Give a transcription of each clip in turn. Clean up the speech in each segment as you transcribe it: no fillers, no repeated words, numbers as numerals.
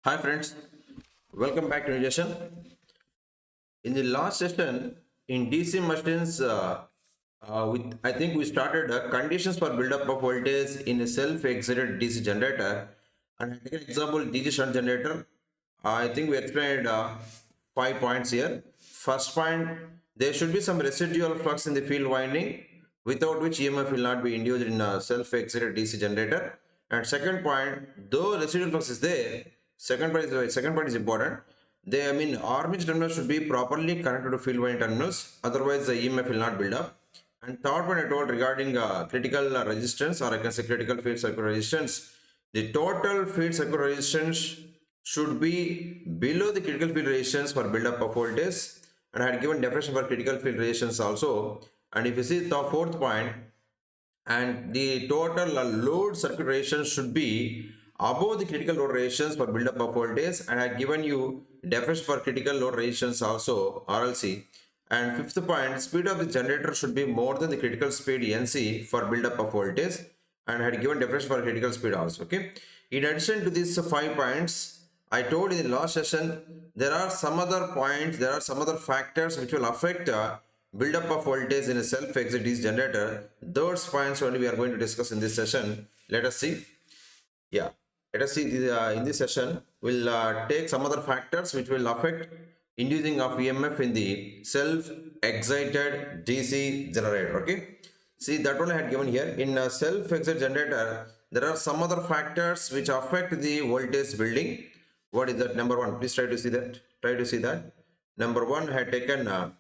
Hi friends, welcome back to the session. In the last session, in DC machines, I think we started conditions for build-up of voltage in a self-excited DC generator. And I take an example DC shunt generator. I think we explained 5 points here. First point, there should be some residual flux in the field winding, without which EMF will not be induced in a self-excited DC generator. And second point, though residual flux is there, second point is important. Armature terminals should be properly connected to field winding terminals, otherwise the EMF will not build up. And third point I told regarding critical resistance, or I can say critical field circuit resistance. The total field circuit resistance should be below the critical field resistance for build-up of voltage. And I had given definition for critical field resistance also. And if you see the fourth point, and the total load circuit resistance should be above the critical load resistance for build-up of voltage. And I have given you definition for critical load resistance also, RLC. And fifth point, speed of the generator should be more than the critical speed NC for build-up of voltage. And I had given definition for critical speed also. Okay. In addition to these 5 points, I told in the last session, there are some other points, there are some other factors which will affect build-up of voltage in a self-exit DC generator. Those points only we are going to discuss in this session. Let us see. Yeah, let us see in this session. We'll take some other factors which will affect inducing of EMF in the self-excited DC generator. Okay. See, that one I had given here. In a self-excited generator, there are some other factors which affect the voltage building. What is that? Number one, please try to see that. Try to see that. Number one, I had taken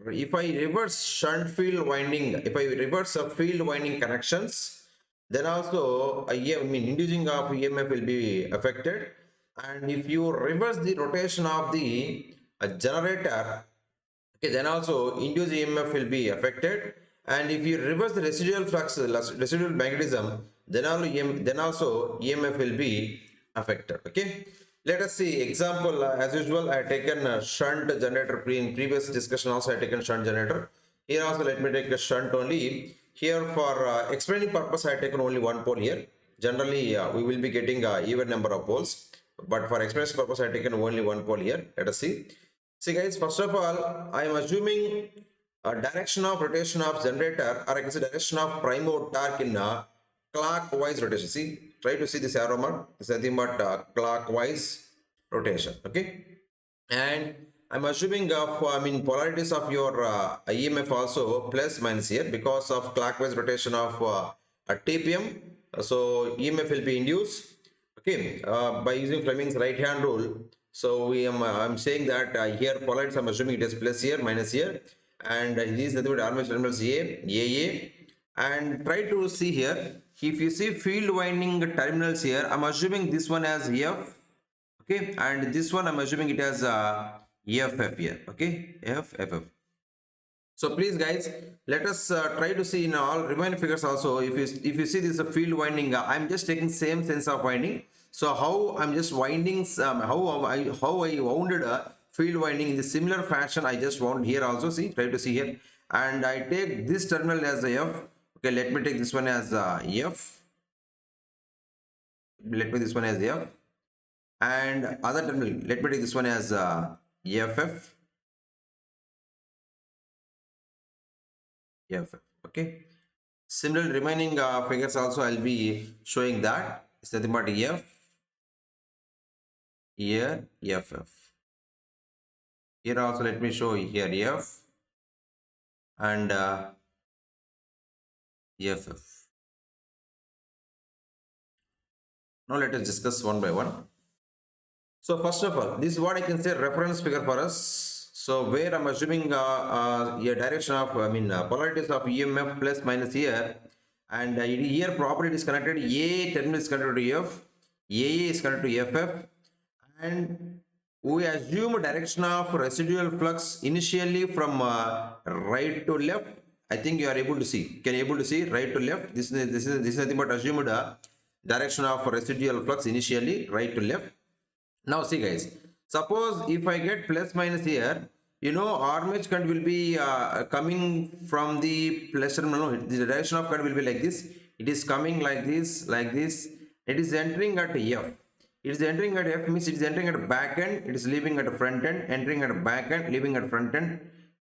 if I reverse shunt field winding, if I reverse a field winding connections, then also inducing of EMF will be affected. And if you reverse the rotation of the generator, okay, then also induced EMF will be affected. And if you reverse the residual flux, residual magnetism, then also EMF will be affected. Okay. Let us see example. As usual, I have taken a shunt generator. In previous discussion also I have taken shunt generator. Here also let me take a shunt only. Here for explaining purpose I have taken only one pole here. Generally we will be getting even number of poles, but for explanation purpose I have taken only one pole here. Let us see. See guys, first of all I am assuming a direction of rotation of generator, or I can say direction of prime mode torque in clockwise rotation. See, try to see this arrow mark. It's nothing but clockwise rotation. Okay, and I'm assuming polarities of your EMF also plus minus here because of clockwise rotation of a TPM. So EMF will be induced. Okay, by using Fleming's right hand rule. So I'm saying that here polarities I'm assuming it is plus here, minus here, and these are the armature terminals A, and try to see here. If you see field winding terminals here, I'm assuming this one as F, okay, and this one I'm assuming it as EFF here, okay, FFF. So please guys, let us try to see in all remaining figures also. If you see this field winding, I'm just taking same sense of winding. So how I'm just winding, how I wounded a field winding in the similar fashion I just wound here also. See, try to see here, and I take this terminal as the F. Okay, let me take this one as F. Let me this one as F, and other terminal. Let me take this one as EFF. EFF. Okay. Similar remaining figures also I'll be showing that. It's nothing but EF. Here EFF. Here also let me show here EF and EFF. Now let us discuss one by one. So first of all, this is what I can say reference figure for us. So where I'm assuming a direction of polarities of EMF plus minus here, and here property is connected. A terminal is connected to F, AA is connected to FF, and we assume direction of residual flux initially from right to left. I think you are able to see. Can you able to see right to left? This is nothing but assumed direction of residual flux initially right to left. Now see guys, suppose if I get plus minus here, armature current will be coming from the plus terminal. The direction of current will be like this. It is coming like this, like this. It is entering at F. It is entering at F means it is entering at back end, it is leaving at front end, entering at back end, leaving at front end.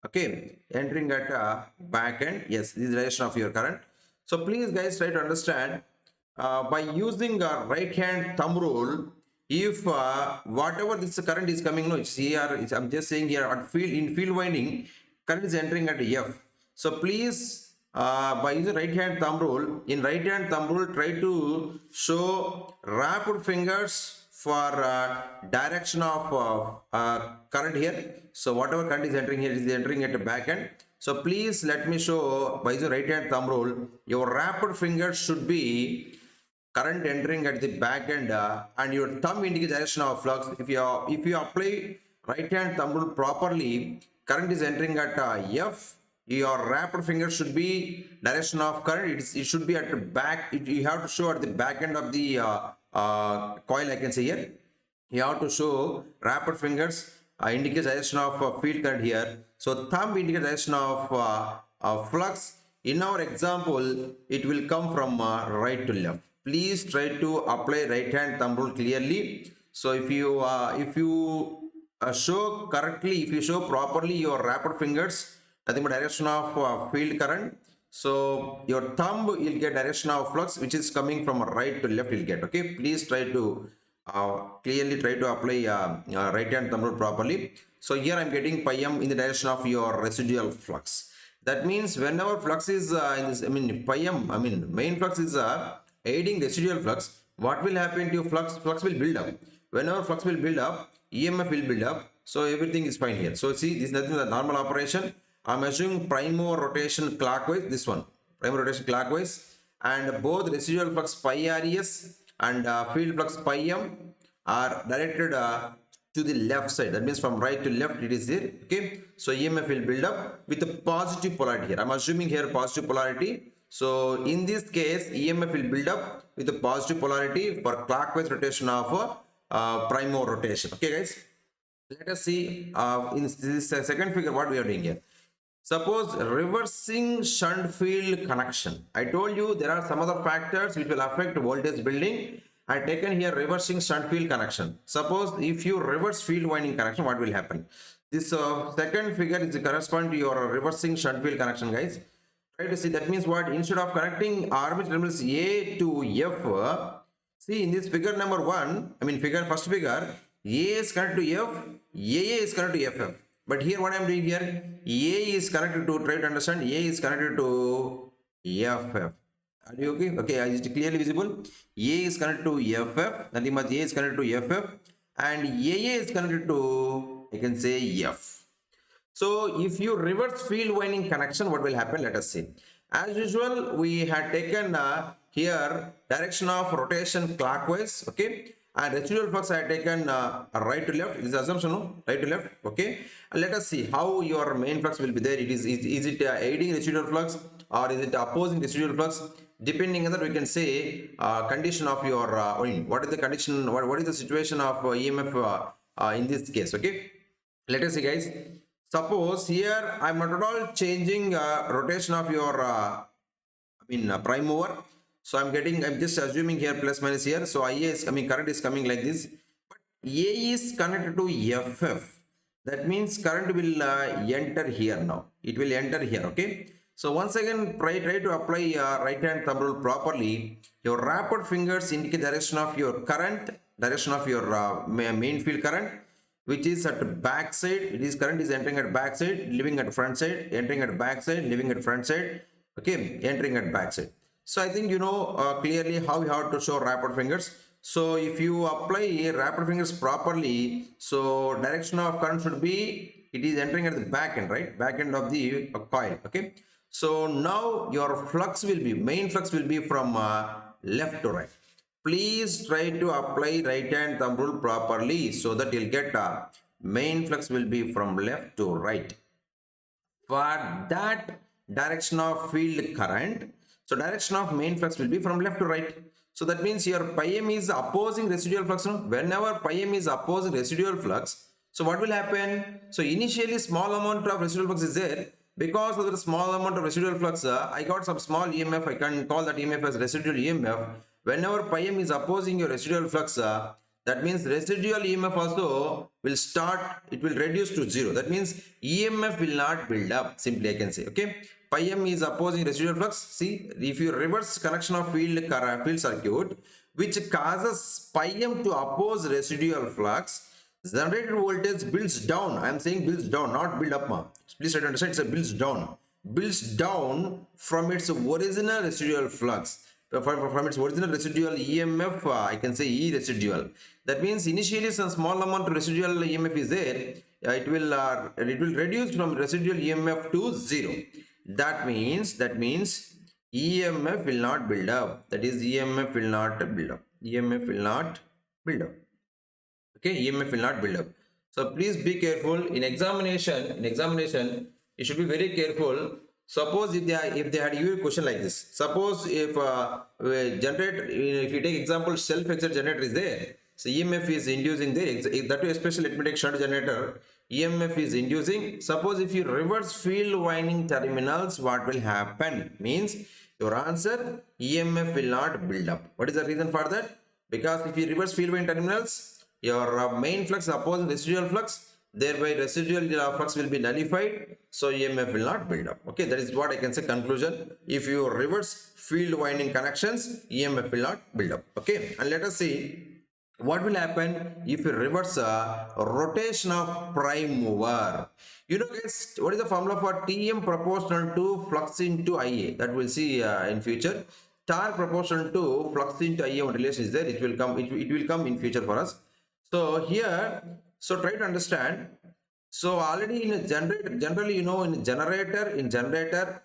Okay, entering at back end. Yes, this is the direction of your current. So please guys try to understand by using a right hand thumb rule, if whatever this current is coming, no, it's here, I'm just saying here at field, in field winding, current is entering at F. So please by using right hand thumb rule, in right hand thumb rule, try to show wrapped fingers for direction of current here. So whatever current is entering here is entering at the back end. So please let me show by using right hand thumb rule, your wrapped fingers should be current entering at the back end and your thumb indicates direction of flux. If you apply right hand thumb rule properly, current is entering at F. Your wrapped finger should be direction of current. It should be at the back. You have to show at the back end of the coil. I can say here. You have to show wrapped fingers indicates direction of field current here. So thumb indicates direction of flux. In our example, it will come from right to left. Please try to apply right hand thumb rule clearly. So if you show correctly, if you show properly your wrapped fingers, nothing but direction of field current. So your thumb will get direction of flux, which is coming from right to left. You'll get. Okay. Please try to clearly try to apply right hand thumb rule properly. So here I'm getting pi m in the direction of your residual flux. That means whenever flux is in this, pi m, main flux is aiding residual flux, what will happen to your flux? Flux will build up. Whenever flux will build up, EMF will build up. So everything is fine here. So see, this is nothing but a normal operation. I'm assuming prime mover rotation clockwise, this one, prime rotation clockwise, and both residual flux pi res and field flux pi m are directed to the left side. That means from right to left it is there. Okay, so EMF will build up with a positive polarity here. I'm assuming here positive polarity. So in this case, EMF will build up with a positive polarity for clockwise rotation of prime mover rotation. Okay, guys. Let us see in this second figure what we are doing here. Suppose reversing shunt field connection. I told you there are some other factors which will affect voltage building. I taken here reversing shunt field connection. Suppose if you reverse field winding connection, what will happen? This second figure is correspond to your reversing shunt field connection, guys. Try to see, that means what? Instead of connecting armature terminals A to F, see in this figure number 1, first figure, A is connected to F, AA is connected to FF. But here what I am doing here, A is connected to, try to understand, A is connected to FF. Are you okay? Okay, is it clearly visible? A is connected to FF, nothing but A is connected to FF, and AA is connected to, I can say, F. So if you reverse field winding connection, what will happen? Let us see. As usual, we had taken here direction of rotation clockwise, okay, and residual flux I had taken right to left. This is assumption, no? Right to left, okay. And let us see how your main flux will be there. Is it aiding residual flux or is it opposing residual flux? Depending on that, we can say condition of your what is the condition? What is the situation of EMF in this case? Okay. Let us see, guys. Suppose here I'm not at all changing rotation of your prime mover. So I'm just assuming here plus minus here. So IA is coming, current is coming like this. But A is connected to FF. That means current will enter here now. It will enter here, okay. So once again, try to apply right hand thumb rule properly. Your wrapped fingers indicate direction of your current, direction of your main field current, which is at back side. It is current is entering at back side, leaving at front side, entering at back side, leaving at front side, okay, entering at back side. So I think you know clearly how you have to show wrapped fingers. So if you apply wrapped fingers properly, so direction of current should be, it is entering at the back end, right? Back end of the coil, okay. So now your flux will be, main flux will be from left to right. Please try to apply right hand thumb rule properly so that you'll get main flux will be from left to right. For that direction of field current, so direction of main flux will be from left to right. So that means your pi m is opposing residual flux. No? Whenever pi m is opposing residual flux, so what will happen? So initially small amount of residual flux is there. Because of the small amount of residual flux, I got some small EMF. I can call that EMF as residual EMF. Whenever pi m is opposing your residual flux, that That means residual EMF also will start, it will reduce to zero. That means EMF will not build up, simply I can say. Okay, pi m is opposing residual flux. See, if you reverse connection of field circuit, which causes pi m to oppose residual flux, generated voltage builds down. I am saying builds down, not build up. Please try to understand, it's a builds down from its original residual flux, from its original residual EMF. I can say E residual. That means initially some small amount of residual EMF is there. It will reduce from residual EMF to zero. That means EMF will not build up. That is, EMF will not build up. EMF will not build up. Okay, EMF will not build up. So please be careful in examination. You should be very careful. Suppose if they had given a question like this, suppose if if you take example, self-excited generator is there, so EMF is inducing there, that too especially let me take shunt generator, EMF is inducing. Suppose if you reverse field winding terminals, what will happen? Means your answer, EMF will not build up. What is the reason for that? Because if you reverse field winding terminals, your main flux opposes residual flux, thereby residual flux will be nullified, so EMF will not build up. Okay, that is what I can say conclusion. If you reverse field winding connections, EMF will not build up. Okay, and let us see what will happen if you reverse a rotation of prime mover. You know guys, what is the formula for Tm proportional to flux into Ia? That we'll see in future. Torque proportional to flux into Ia, one relation is there. It will come in future for us. So here, so try to understand. So already in a generator, generally, you know, in generator,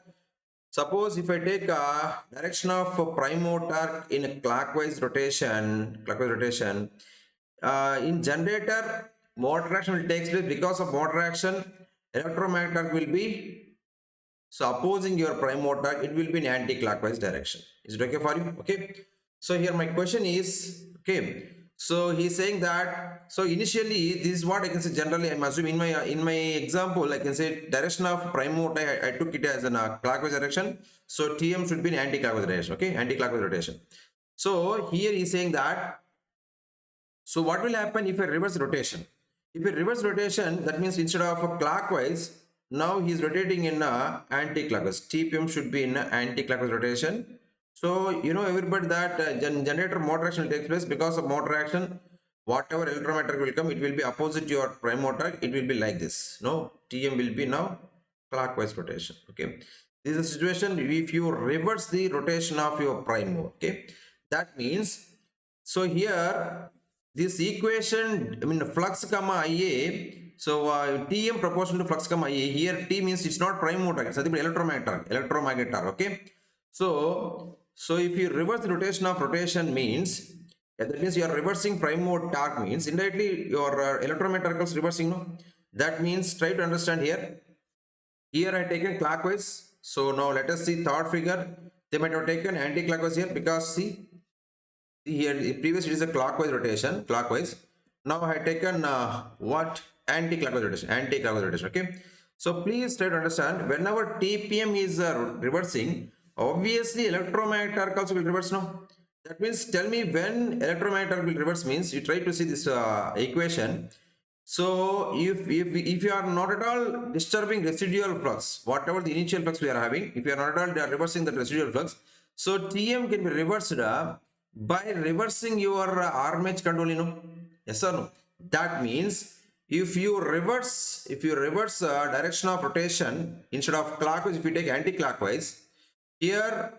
suppose if I take a direction of prime motor in a clockwise rotation, in generator, motor action will take place. Because of motor action, electromagnetic will be, so opposing your prime motor, it will be in anti-clockwise direction. Is it okay for you? Okay. So here my question is, okay, so he's saying that, so initially this is what I can say generally. I'm assuming in my example I can say direction of prime motor, I took it as a clockwise direction, so Tm should be in anti-clockwise direction. Okay, anti-clockwise rotation. So here he's saying that, so what will happen if a reverse rotation? If a reverse rotation, that means instead of a clockwise, now he is rotating in a anti-clockwise. TPM should be in anti-clockwise rotation. So you know everybody that generator motor action takes place. Because of motor action, whatever electromagnetic will come, it will be opposite your prime motor. It will be like this. No, TM will be now clockwise rotation. Okay, this is a situation if you reverse the rotation of your prime mover. Okay, that means, so here this equation, I mean flux comma Ia. So Tm proportional to flux comma Ia. Here T means it's not prime motor, it's nothing but electromagnetic. Okay. So if you reverse the rotation of rotation means, that means you are reversing prime mode torque, means indirectly your electromagnetic is reversing. No, that means try to understand here. Here I taken clockwise. So now let us see third figure. They might have taken anti-clockwise here, because see here previously it is a clockwise rotation, clockwise. Now I have taken what anti-clockwise rotation. Okay, so please try to understand, whenever TPM is reversing, obviously electromagnetic also will reverse. No, that means tell me when electromagnetic will reverse means, you try to see this equation. So if you are not at all disturbing residual flux, whatever the initial flux we are having, if you are not at all reversing the residual flux, so Tm can be reversed by reversing your armature control, you know. Yes or no? That means if you reverse direction of rotation, instead of clockwise, if you take anti-clockwise, here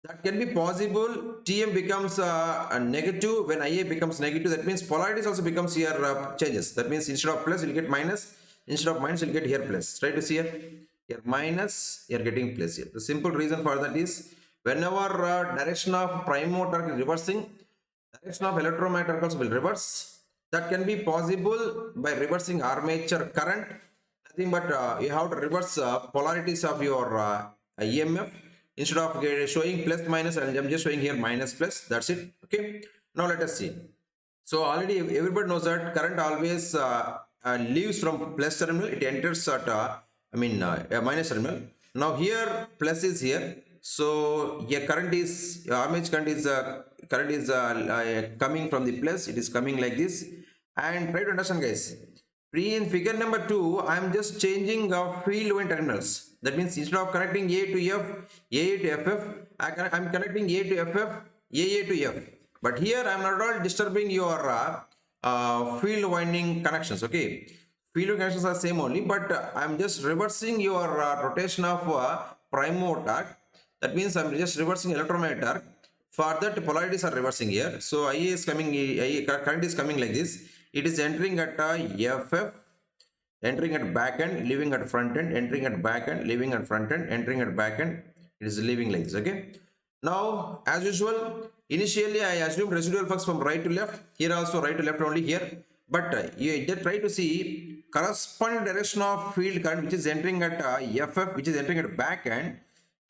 that can be possible. Tm becomes a negative when Ia becomes negative. That means polarities also becomes here changes. That means instead of plus, you'll get minus. Instead of minus, you'll get here plus. Try to see here minus, you're getting plus here. The simple reason for that is, whenever direction of prime motor is reversing, direction of electromagnetic also will reverse. That can be possible by reversing armature current. Nothing but you have to reverse polarities of your EMF. Instead of showing plus minus, I'm just showing here minus plus. That's it. Okay. Now let us see. So already everybody knows that current always leaves from plus terminal. It enters at minus terminal. Now here plus is here. So your current is armature current is current is coming from the plus, it is coming like this. And try to understand, guys. In figure number 2, I am just changing field line terminals. That means instead of connecting A to F, AA to FF, I am connecting A to FF, AA to F. But here I am not at all disturbing your field winding connections. Okay, field connections are same only, but I am just reversing your rotation of prime motor. That means I am just reversing electromagnetic torque. For that, polarities are reversing here. So IA is coming, current is coming like this. It is entering at FF, entering at back end, leaving at front end, entering at back end, leaving at front end, entering at back end. It is leaving like this. Okay. Now, as usual, initially I assumed residual flux from right to left. Here also right to left only here. But you just try to see corresponding direction of field current which is entering at FF, which is entering at back end.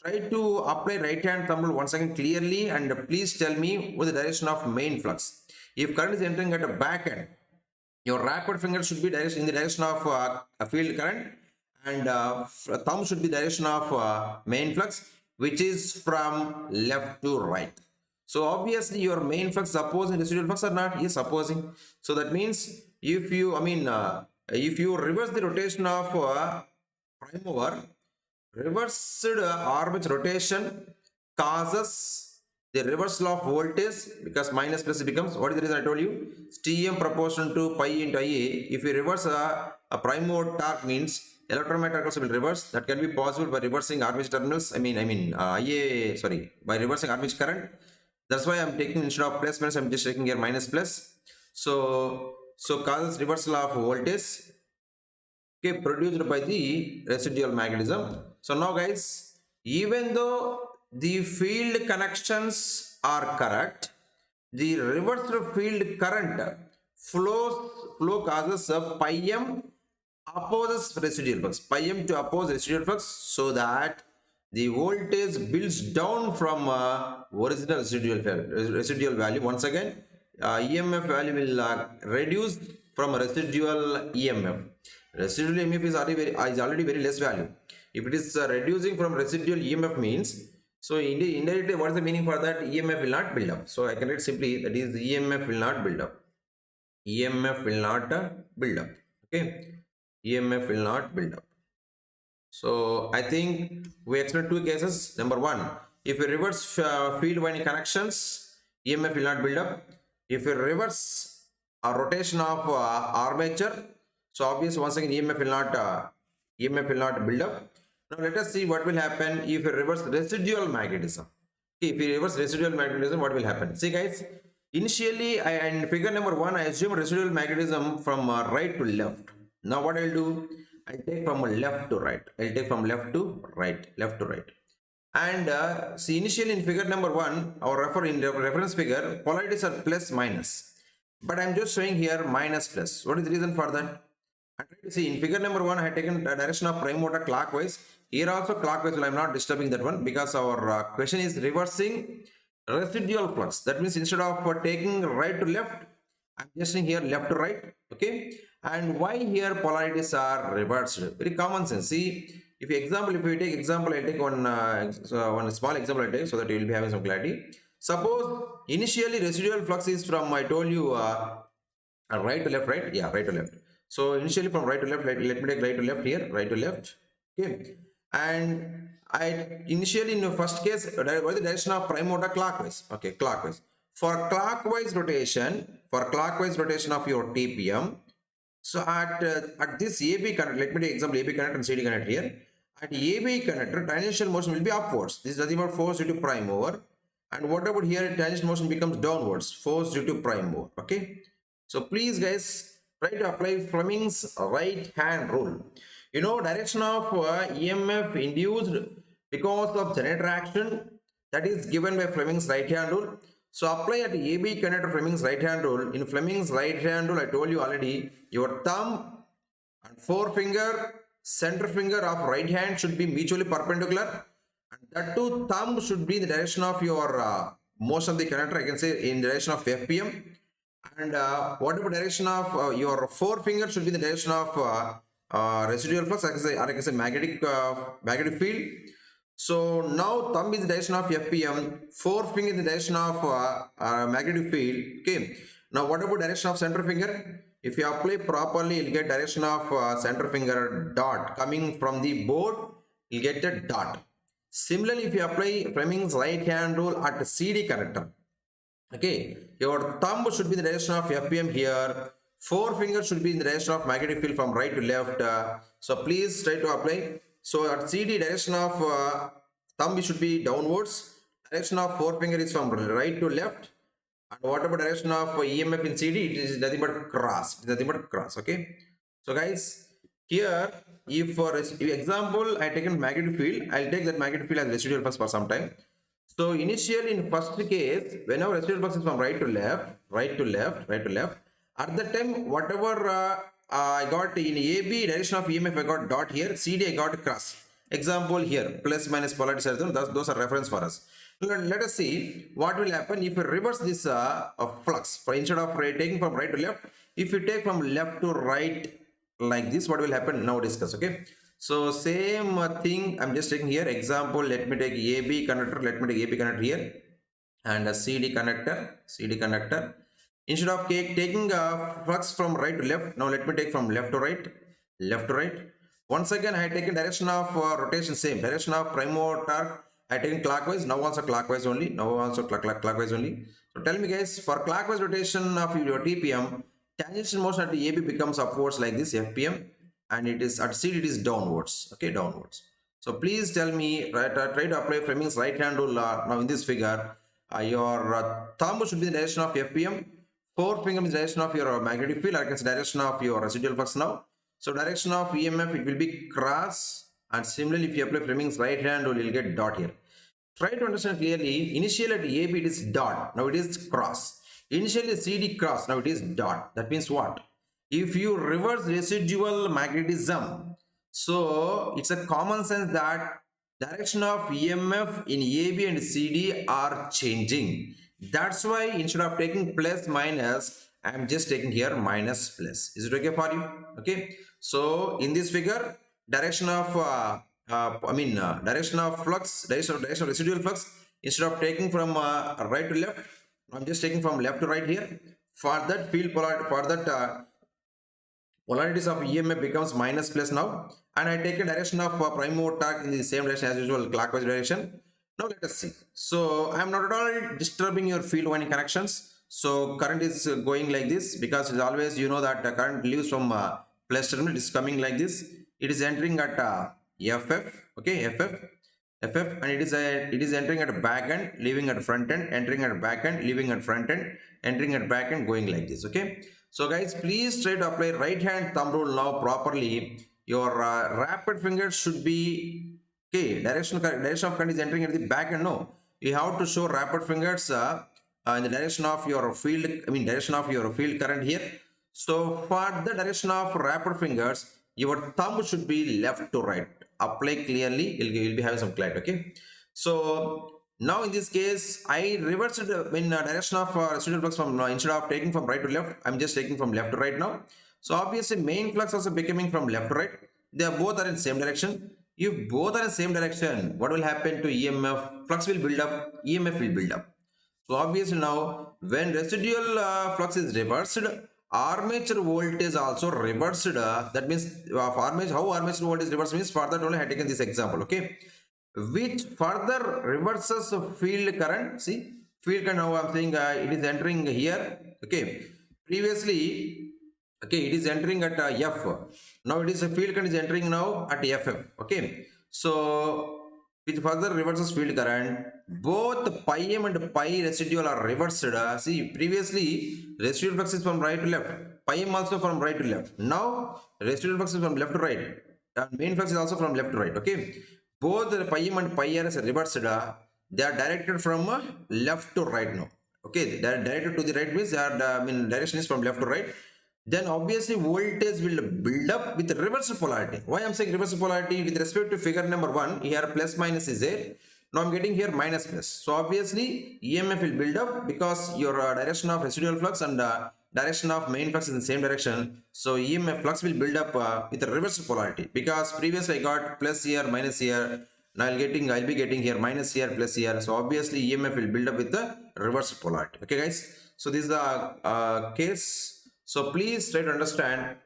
Try to apply right hand thumb rule once again clearly, and please tell me what the direction of main flux. If current is entering at a back end, your rapid finger should be in the direction of a field current, and thumb should be direction of main flux, which is from left to right. So obviously your main flux opposing residual flux or not? Yes, opposing. So that means if you, if you reverse the rotation of prime mover, reversed armature rotation causes the reversal of voltage, because minus plus becomes, what is the reason I told you? Tm proportional to pi into Ia. If you reverse a prime mode torque, means electromagnetic torque will reverse. That can be possible by reversing armature terminals. Ia, sorry, by reversing armature current. That's why I'm taking, instead of plus minus, I'm just taking here minus plus. So causes reversal of voltage, okay, produced by the residual magnetism. So now guys, even though the field connections are correct, the reversed field current flow causes a pi m opposes residual flux. Pi m to oppose residual flux, so that the voltage builds down from original residual value. Once again, EMF value will reduce from residual EMF. Residual EMF is already very less value. If it is reducing from residual EMF means, so indirectly what is the meaning for that? EMF will not build up. So I can write simply, that is EMF will not build up. EMF will not build up. Okay, EMF will not build up. So I think we explained two cases. Number one, if you reverse field winding connections, EMF will not build up. If you reverse a rotation of armature, so obviously once again EMF will not build up. Now let us see what will happen if you reverse residual magnetism. Okay, if you reverse residual magnetism, what will happen? See guys, initially in figure number 1, I assume residual magnetism from right to left. Now what I'll do? I'll take from left to right. I'll take from left to right. And see, initially in figure number 1, our reference figure, polarities are plus minus. But I'm just showing here minus plus. What is the reason for that? I try to see in figure number 1, I had taken the direction of prime motor clockwise. Here also clockwise, well, I'm not disturbing that one, because our question is reversing residual flux. That means instead of taking right to left, I'm just saying here left to right. Okay. And why here polarities are reversed? Very common sense. See, if you take example, I'll take one small example I take, so that you will be having some clarity. Suppose initially residual flux is from, I told you, right to left, right? Yeah, right to left. So initially from right to left, let me take right to left here, right to left. Okay. And I initially in the first case, what is the direction of prime motor? Clockwise. Okay, clockwise. For clockwise rotation of your TPM, so at this AB connector, let me take example AB connector and CD connector here. At AB connector, tangential motion will be upwards. This is nothing but force due to prime mover. And what about here? Tangential motion becomes downwards, force due to prime mover. Okay. So please guys, try to apply Fleming's right hand rule. You know, direction of EMF induced because of generator action, that is given by Fleming's right hand rule. So apply at AB connector Fleming's right hand rule. In Fleming's right hand rule, I told you already, your thumb and forefinger, center finger of right hand should be mutually perpendicular. And that too, thumb should be in the direction of your motion of the connector. I can say in the direction of FPM. And whatever direction of your forefinger should be in the direction of residual flux, I can say magnetic field. So now thumb is the direction of FPM, forefinger is the direction of magnetic field. Okay. Now what about direction of center finger? If you apply properly, you'll get direction of center finger dot coming from the board. You'll get a dot. Similarly, if you apply Fleming's right hand rule at CD connector, okay, your thumb should be in the direction of FPM here. Forefinger should be in the direction of magnetic field from right to left. So please try to apply. So at CD, direction of thumb should be downwards. Direction of forefinger is from right to left. And what about direction of EMF in CD? It is nothing but cross. It is nothing but cross. Okay. So guys, here, if for example I taken magnetic field, I'll take that magnetic field as residual first for some time. So initially in first case, whenever residual flux is from right to left, right to left, right to left, at that time whatever I got in AB direction of EMF I got dot here, CD I got cross. Example here, plus minus polarity, those are reference for us. Let us see what will happen if you reverse this flux. For instead of taking from right to left, if you take from left to right like this, what will happen? Now discuss. Okay. So same thing I'm just taking here. Example, let me take AB connector. Let me take AB connector here and a CD connector. CD connector. Instead of taking flux from right to left, now let me take from left to right. Left to right. Once again, I taken direction of rotation, same direction of primo torque. I taken clockwise. Now also clockwise only. Now also clockwise only. So tell me guys, for clockwise rotation of your TPM, tangential motion at AB becomes upwards like this FPM, and it is at CD it is downwards. Okay, downwards. So please tell me, right, try to apply Fleming's right hand rule. Now in this figure, your thumb should be in the direction of FPM, forefinger is the direction of your magnetic field, against direction of your residual flux now. So direction of EMF, it will be cross, and similarly if you apply Fleming's right hand rule, you'll get dot here. Try to understand clearly. Initially at AB it is dot, now it is cross. Initially CD cross, now it is dot. That means what? If you reverse residual magnetism, so it's a common sense that direction of EMF in AB and CD are changing. That's why instead of taking plus minus, I'm just taking here minus plus. Is it okay for you? Okay. So in this figure, direction of direction of flux, direction of residual flux, instead of taking from right to left, I'm just taking from left to right here. For that field polarity, for that polarities of EMF becomes minus plus now, and I take a direction of primo torque in the same direction as usual, clockwise direction. Now let us see. So I am not at all disturbing your field winding connections. So current is going like this, because it's always, you know, that the current leaves from plus terminal, it is coming like this. It is entering at FF, okay, FF, and it is entering at back end, leaving at front end, entering at back end, leaving at front end, entering at back end, going like this. Okay. So guys, please try to apply right hand thumb rule now properly. Your rapid fingers should be okay. Direction of current is entering at the back end. No, you have to show rapid fingers in the direction of your field. I mean direction of your field current here. So for the direction of rapid fingers, your thumb should be left to right. Apply clearly. You'll be having some clarity. Okay. So now in this case, I reversed in direction of residual flux from instead of taking from right to left, I'm just taking from left to right now. So obviously main flux also becoming from left to right. They are both are in same direction. If both are in same direction, what will happen to EMF? Flux will build up, EMF will build up. So obviously now when residual flux is reversed, armature voltage also reversed. That means armature, how armature voltage reversed means, for that only I have taken this example. Okay, which further reverses field current. See, field current now I'm saying it is entering here. Okay, previously, okay, it is entering at F. Now it is a field current is entering now at FF. Okay, so which further reverses field current. Both pi m and pi residual are reversed. See, previously residual flux is from right to left, pi m also from right to left. Now residual flux is from left to right, and main flux is also from left to right. Okay, both the pi m and pi r is reversed. They are directed from left to right now. Okay, they are directed to the right means they are direction is from left to right. Then obviously voltage will build up with reverse polarity. Why I'm saying reverse polarity? With respect to figure number 1, here plus minus is there. Now I'm getting here minus plus. So obviously EMF will build up because your direction of residual flux and direction of main flux is in the same direction. So EMF flux will build up with a reverse polarity, because previously I got plus here, minus here. and I'll be getting here minus here plus here. So obviously EMF will build up with the reverse polarity. Okay guys, so this is the case. So please try to understand.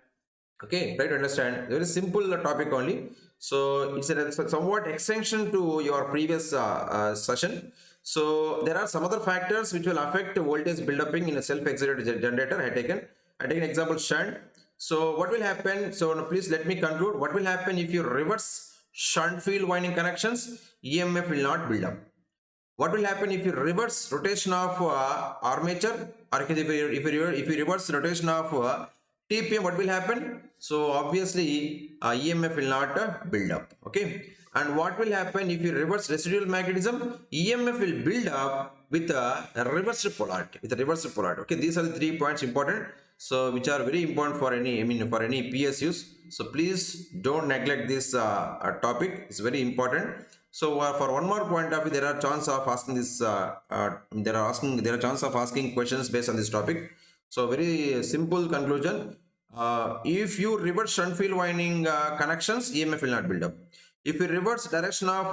Okay, try to understand. Very simple topic only. So it's a somewhat extension to your previous session. So there are some other factors which will affect voltage build-upping in a self-excited generator. I take an example shunt. So what will happen? So now please let me conclude. What will happen if you reverse shunt field winding connections? EMF will not build up. What will happen if you reverse rotation of armature, or if you reverse rotation of TPM, what will happen? So obviously EMF will not build up. Okay, and what will happen if you reverse residual magnetism? EMF will build up with a reverse polarity. Okay, these are the 3 points important. So which are very important for any, for any PSUs. So please don't neglect this topic. It's very important. So for one more point of view, there are chance of asking this. There are chance of asking questions based on this topic. So very simple conclusion. If you reverse shunt field winding connections, EMF will not build up. If you reverse direction of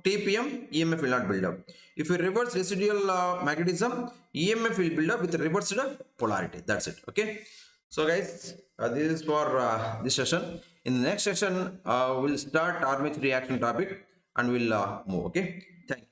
TPM, EMF will not build up. If you reverse residual magnetism, EMF will build up with reversed polarity. That's it. Okay. So guys, this is for this session. In the next session, we'll start armature reaction topic and we'll move. Okay. Thank you.